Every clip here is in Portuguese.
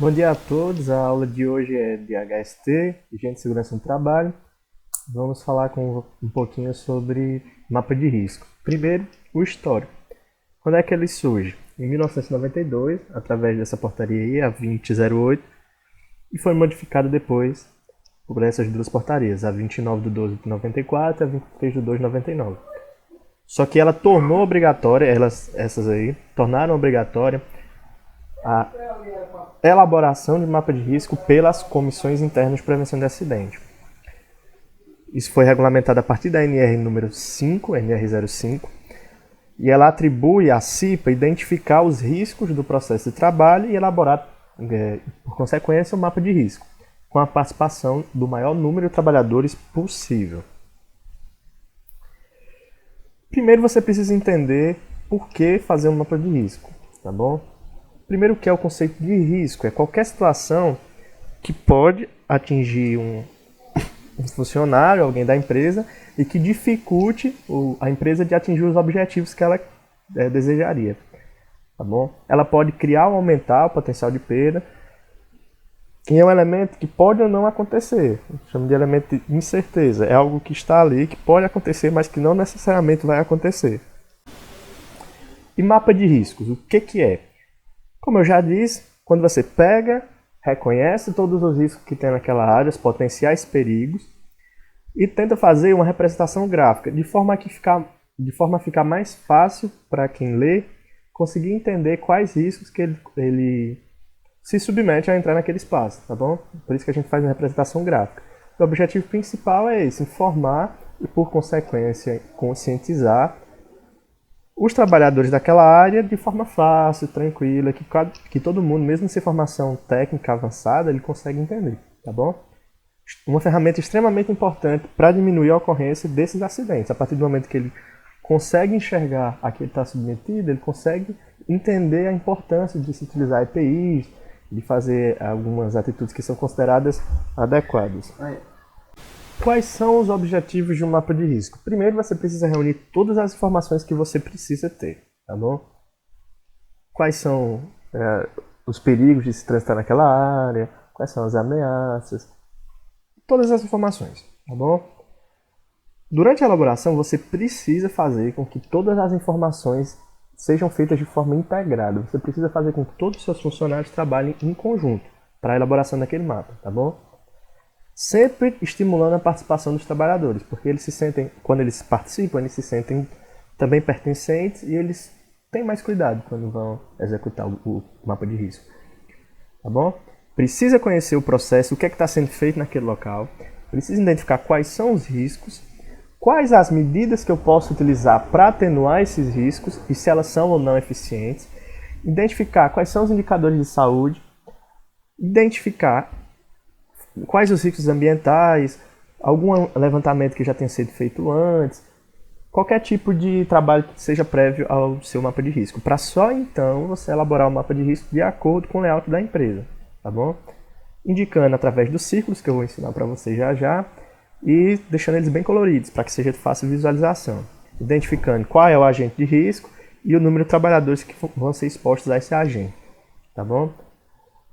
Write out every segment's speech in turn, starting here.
Bom dia a todos, a aula de hoje é de HST, Higiene e Segurança no Trabalho. Vamos falar um pouquinho sobre mapa de risco. Primeiro, o histórico. Quando é que ele surge? Em 1992, através dessa portaria aí, a 2008, e foi modificado depois por essas duas portarias, a 29 de 12 de 94 e a 23 de 2 de 99. Só que ela tornou obrigatória, essas aí, tornaram obrigatória a elaboração de mapa de risco pelas comissões internas de prevenção de acidente. Isso foi regulamentado a partir da NR número 5, NR05, e ela atribui à CIPA identificar os riscos do processo de trabalho e elaborar, por consequência, um mapa de risco, com a participação do maior número de trabalhadores possível. Primeiro você precisa entender por que fazer um mapa de risco, tá bom? Primeiro, o que é o conceito de risco? É qualquer situação que pode atingir um funcionário, alguém da empresa, e que dificulte a empresa de atingir os objetivos que ela desejaria. Tá bom? Ela pode criar ou aumentar o potencial de perda, e é um elemento que pode ou não acontecer. Chama de elemento de incerteza. É algo que está ali, que pode acontecer, mas que não necessariamente vai acontecer. E mapa de riscos, o que é? Como eu já disse, quando você pega, reconhece todos os riscos que tem naquela área, os potenciais perigos, e tenta fazer uma representação gráfica, de forma a ficar mais fácil para quem lê conseguir entender quais riscos que ele se submete a entrar naquele espaço, tá bom? Por isso que a gente faz uma representação gráfica. O objetivo principal é esse, informar e, por consequência, conscientizar os trabalhadores daquela área de forma fácil, tranquila, que todo mundo, mesmo sem formação técnica avançada, ele consegue entender, tá bom? Uma ferramenta extremamente importante para diminuir a ocorrência desses acidentes. A partir do momento que ele consegue enxergar a que ele está submetido, ele consegue entender a importância de se utilizar EPIs, de fazer algumas atitudes que são consideradas adequadas. Quais são os objetivos de um mapa de risco? Primeiro, você precisa reunir todas as informações que você precisa ter, tá bom? Quais são os perigos de se transitar naquela área, quais são as ameaças, todas as informações, tá bom? Durante a elaboração, você precisa fazer com que todas as informações sejam feitas de forma integrada. Você precisa fazer com que todos os seus funcionários trabalhem em conjunto para a elaboração daquele mapa, tá bom? Sempre estimulando a participação dos trabalhadores, porque eles se sentem, quando eles participam, eles se sentem também pertencentes e eles têm mais cuidado quando vão executar o mapa de risco. Tá bom? Precisa conhecer o processo, o que é que está sendo feito naquele local, precisa identificar quais são os riscos, quais as medidas que eu posso utilizar para atenuar esses riscos e se elas são ou não eficientes, identificar quais são os indicadores de saúde, identificar quais os riscos ambientais, algum levantamento que já tenha sido feito antes, qualquer tipo de trabalho que seja prévio ao seu mapa de risco, para só então você elaborar o mapa de risco de acordo com o layout da empresa, tá bom? Indicando através dos círculos, que eu vou ensinar para vocês já já, e deixando eles bem coloridos, para que seja de fácil visualização. Identificando qual é o agente de risco e o número de trabalhadores que vão ser expostos a esse agente, tá bom?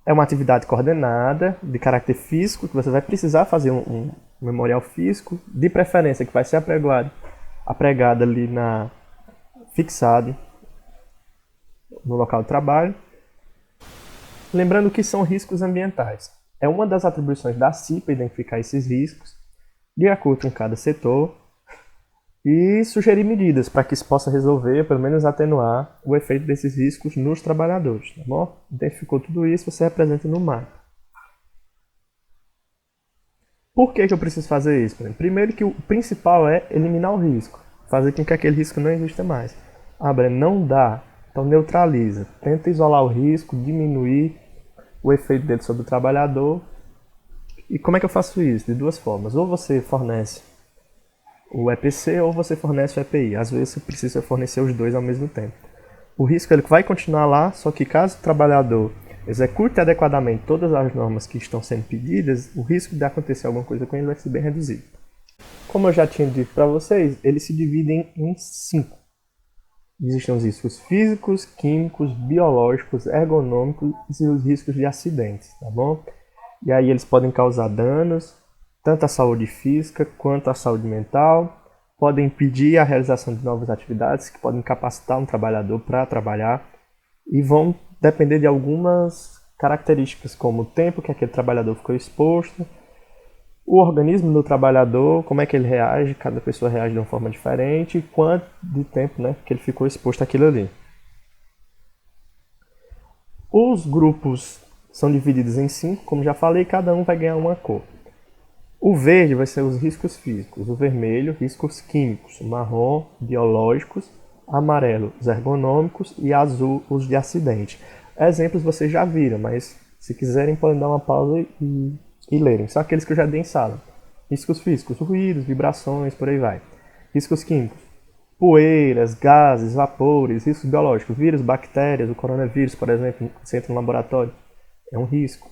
É uma atividade coordenada, de caráter físico, que você vai precisar fazer um memorial físico, de preferência que vai ser apregado ali fixado no local de trabalho. Lembrando que são riscos ambientais. É uma das atribuições da CIPA identificar esses riscos, de acordo com cada setor, e sugerir medidas para que isso possa resolver, pelo menos atenuar, o efeito desses riscos nos trabalhadores, tá bom? Identificou tudo isso, você representa no mapa. Por que eu preciso fazer isso? Primeiro que o principal é eliminar o risco, fazer com que aquele risco não exista mais. Breno, não dá, então neutraliza, tenta isolar o risco, diminuir o efeito dele sobre o trabalhador. E como é que eu faço isso? De duas formas, ou você fornece o EPC ou você fornece o EPI. Às vezes você precisa fornecer os dois ao mesmo tempo. O risco ele vai continuar lá, só que caso o trabalhador execute adequadamente todas as normas que estão sendo pedidas, o risco de acontecer alguma coisa com ele vai ser bem reduzido. Como eu já tinha dito para vocês, eles se dividem em 5. Existem os riscos físicos, químicos, biológicos, ergonômicos e os riscos de acidentes, tá bom? E aí eles podem causar danos, tanto à saúde física quanto à saúde mental, podem impedir a realização de novas atividades, que podem incapacitar um trabalhador para trabalhar, e vão depender de algumas características, como o tempo que aquele trabalhador ficou exposto, o organismo do trabalhador, como é que ele reage, cada pessoa reage de uma forma diferente, e quanto de tempo, né, que ele ficou exposto àquilo ali. Os grupos são divididos em 5, como já falei, cada um vai ganhar uma cor. O verde vai ser os riscos físicos, o vermelho, riscos químicos, o marrom, biológicos, amarelo, os ergonômicos e azul, os de acidente. Exemplos vocês já viram, mas se quiserem podem dar uma pausa e lerem. São aqueles que eu já dei em sala. Riscos físicos, ruídos, vibrações, por aí vai. Riscos químicos, poeiras, gases, vapores. Riscos biológicos, vírus, bactérias, o coronavírus, por exemplo, você entra no laboratório, é um risco.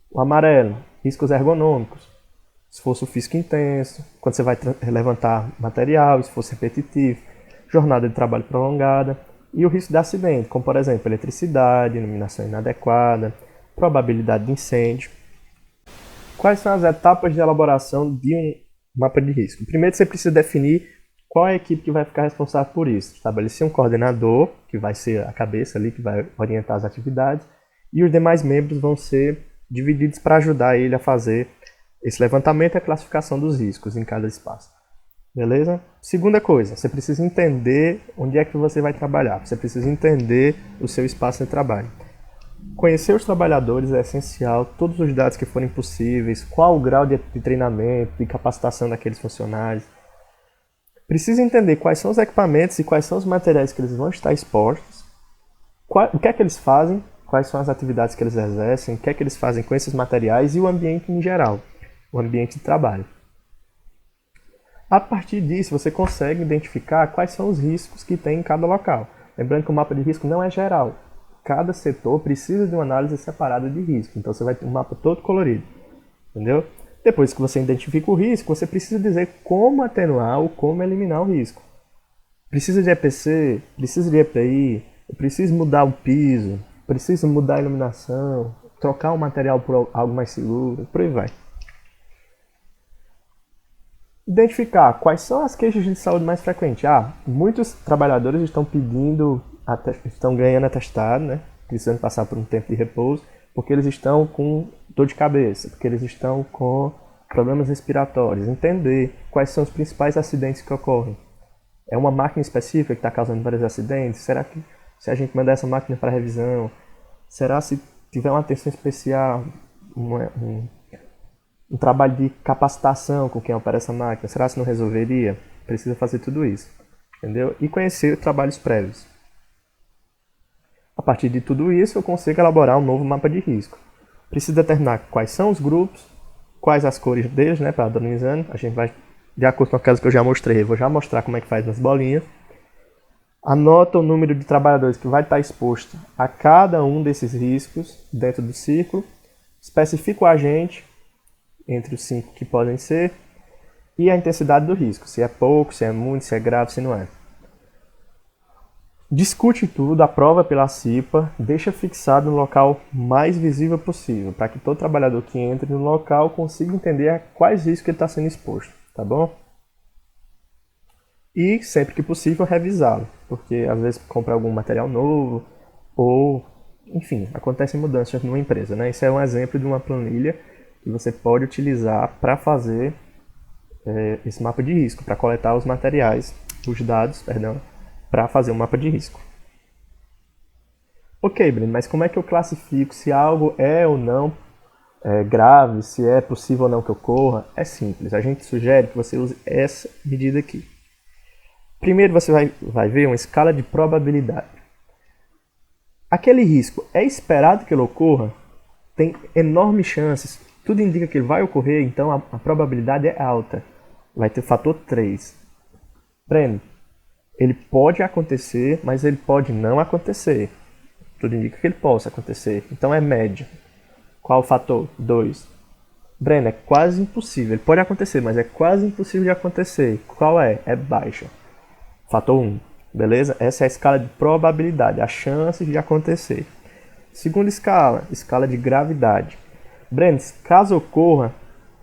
O amarelo, riscos ergonômicos, esforço físico intenso, quando você vai levantar material, esforço repetitivo, jornada de trabalho prolongada, e o risco de acidente, como por exemplo, eletricidade, iluminação inadequada, probabilidade de incêndio. Quais são as etapas de elaboração de um mapa de risco? Primeiro você precisa definir qual é a equipe que vai ficar responsável por isso. Estabelecer um coordenador, que vai ser a cabeça ali, que vai orientar as atividades, e os demais membros vão ser divididos para ajudar ele a fazer esse levantamento e a classificação dos riscos em cada espaço. Beleza? Segunda coisa, você precisa entender onde é que você vai trabalhar. Você precisa entender o seu espaço de trabalho. Conhecer os trabalhadores é essencial, todos os dados que forem possíveis, qual o grau de treinamento, de capacitação daqueles funcionários. Precisa entender quais são os equipamentos e quais são os materiais que eles vão estar expostos, o que é que eles fazem, quais são as atividades que eles exercem, o que é que eles fazem com esses materiais e o ambiente em geral, o ambiente de trabalho. A partir disso, você consegue identificar quais são os riscos que tem em cada local. Lembrando que o mapa de risco não é geral. Cada setor precisa de uma análise separada de risco. Então, você vai ter um mapa todo colorido. Entendeu? Depois que você identifica o risco, você precisa dizer como atenuar ou como eliminar o risco. Precisa de EPC, precisa de EPI, precisa mudar o piso, precisa mudar a iluminação, trocar o material por algo mais seguro, por aí vai. Identificar quais são as queixas de saúde mais frequentes. Muitos trabalhadores estão estão ganhando atestado, né? Precisando passar por um tempo de repouso, porque eles estão com dor de cabeça, porque eles estão com problemas respiratórios. Entender quais são os principais acidentes que ocorrem. É uma máquina específica que está causando vários acidentes? Será que se a gente mandar essa máquina para revisão, será se tiver uma atenção especial, um trabalho de capacitação com quem opera essa máquina, será que não resolveria? Precisa fazer tudo isso, entendeu? E conhecer trabalhos prévios. A partir de tudo isso, eu consigo elaborar um novo mapa de risco. Preciso determinar quais são os grupos, quais as cores deles, né, padronizando. A gente vai, de acordo com aquelas que eu já mostrei, eu vou já mostrar como é que faz nas bolinhas. Anota o número de trabalhadores que vai estar exposto a cada um desses riscos dentro do círculo. Especifica o agente, entre os 5 que podem ser, e a intensidade do risco, se é pouco, se é muito, se é grave, se não é. Discute tudo, aprova pela CIPA, deixa fixado no local mais visível possível, para que todo trabalhador que entre no local consiga entender a quais riscos ele está sendo exposto, tá bom? E, sempre que possível, revisá-lo, porque às vezes compra algum material novo, ou, enfim, acontecem mudanças numa empresa, né? Isso é um exemplo de uma planilha que você pode utilizar para fazer esse mapa de risco, para coletar os materiais, os dados, perdão, para fazer um mapa de risco. Ok, Breno, mas como é que eu classifico se algo é ou não grave, se é possível ou não que ocorra? É simples, a gente sugere que você use essa medida aqui. Primeiro você vai ver uma escala de probabilidade. Aquele risco é esperado que ele ocorra? Tem enormes chances, tudo indica que ele vai ocorrer, então a probabilidade é alta. Vai ter fator 3. Breno, ele pode acontecer, mas ele pode não acontecer. Tudo indica que ele possa acontecer, então é médio. Qual o fator? 2. Breno, é quase impossível, ele pode acontecer, mas é quase impossível de acontecer. Qual é? É baixa. Fator 1. Beleza? Essa é a escala de probabilidade, a chance de acontecer. Segunda escala, escala de gravidade. Breno, caso ocorra,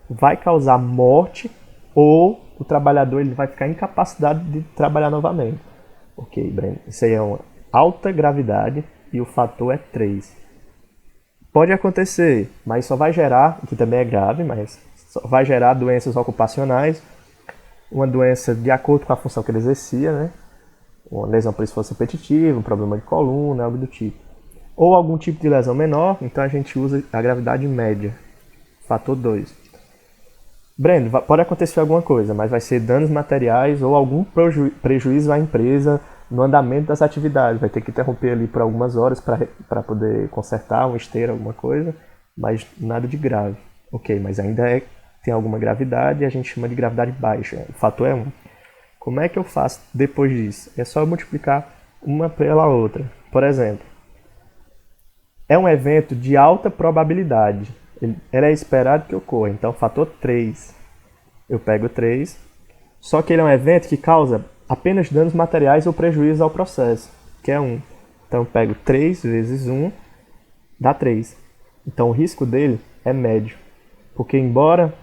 vai causar morte ou o trabalhador ele vai ficar incapacitado de trabalhar novamente. Ok, Breno, isso aí é uma alta gravidade e o fator é 3. Pode acontecer, mas só vai gerar, que também é grave, mas só vai gerar doenças ocupacionais, uma doença de acordo com a função que ele exercia, né? Uma lesão por esforço repetitivo, um problema de coluna, algo do tipo. Ou algum tipo de lesão menor, então a gente usa a gravidade média, fator 2. Breno, pode acontecer alguma coisa, mas vai ser danos materiais ou algum prejuízo à empresa no andamento das atividades. Vai ter que interromper ali por algumas horas para poder consertar uma esteira, alguma coisa, mas nada de grave. Ok, mas ainda tem alguma gravidade e a gente chama de gravidade baixa. O fator é 1. Como é que eu faço depois disso? É só eu multiplicar uma pela outra. Por exemplo, é um evento de alta probabilidade. Ele é esperado que ocorra. Então, fator 3. Eu pego 3. Só que ele é um evento que causa apenas danos materiais ou prejuízo ao processo, que é 1. Então, eu pego 3 vezes 1, dá 3. Então, o risco dele é médio. Porque, embora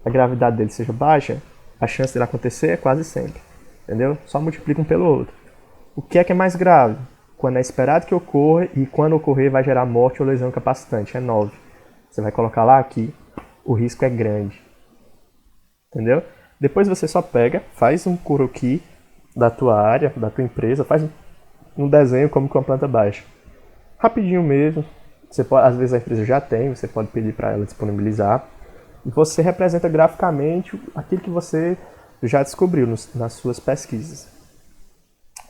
a gravidade dele seja baixa, a chance dele acontecer é quase sempre. Entendeu? Só multiplica um pelo outro. O que é mais grave? Quando é esperado que ocorra e quando ocorrer vai gerar morte ou lesão incapacitante. É 9. Você vai colocar lá que o risco é grande. Entendeu? Depois você só pega, faz um croquis da tua área, da tua empresa, faz um desenho como com a planta baixa. Rapidinho mesmo. Você pode, às vezes a empresa já tem, você pode pedir para ela disponibilizar. E você representa graficamente aquilo que você já descobriu nas suas pesquisas.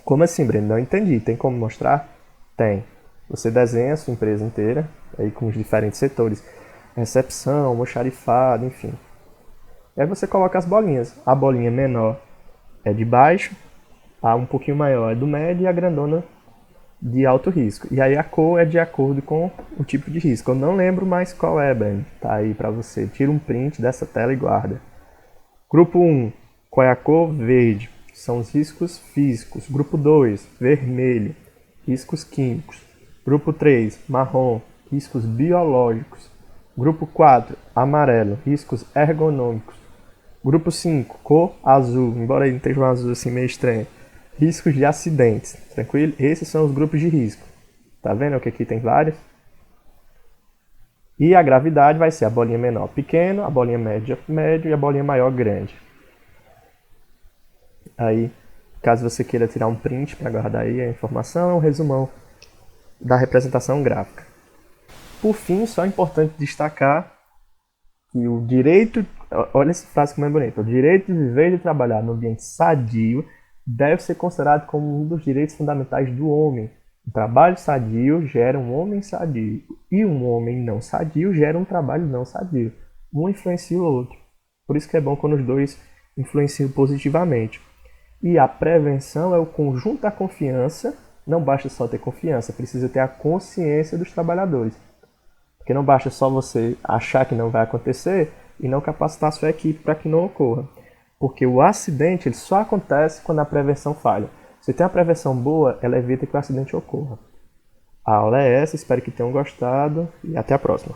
Como assim, Breno? Não entendi. Tem como mostrar? Tem. Você desenha a sua empresa inteira, aí com os diferentes setores. Recepção, almoxarifado, enfim. E aí você coloca as bolinhas. A bolinha menor é de baixo, a um pouquinho maior é do médio e a grandona de alto risco. E aí a cor é de acordo com o tipo de risco. Eu não lembro mais qual é, Breno. Tá aí pra você. Tira um print dessa tela e guarda. Grupo 1. Qual é a cor? Verde. São os riscos físicos. Grupo 2, vermelho, riscos químicos. Grupo 3, marrom, riscos biológicos. Grupo 4, amarelo, riscos ergonômicos. Grupo 5, cor azul, embora ele esteja um azul assim meio estranho, riscos de acidentes. Tranquilo? Esses são os grupos de risco. Tá vendo que aqui tem vários? E a gravidade vai ser a bolinha menor pequeno, a bolinha média médio e a bolinha maior grande. Aí, caso você queira tirar um print para guardar aí a informação, é um resumão da representação gráfica. Por fim, só é importante destacar que o direito, olha essa frase como é bonita, o direito de viver e de trabalhar no ambiente sadio deve ser considerado como um dos direitos fundamentais do homem. Um trabalho sadio gera um homem sadio e um homem não sadio gera um trabalho não sadio. Um influencia o outro. Por isso que é bom quando os dois influenciam positivamente. E a prevenção é o conjunto da confiança. Não basta só ter confiança, precisa ter a consciência dos trabalhadores. Porque não basta só você achar que não vai acontecer e não capacitar a sua equipe para que não ocorra. Porque o acidente ele só acontece quando a prevenção falha. Se tem uma prevenção boa, ela evita que o acidente ocorra. A aula é essa, espero que tenham gostado e até a próxima.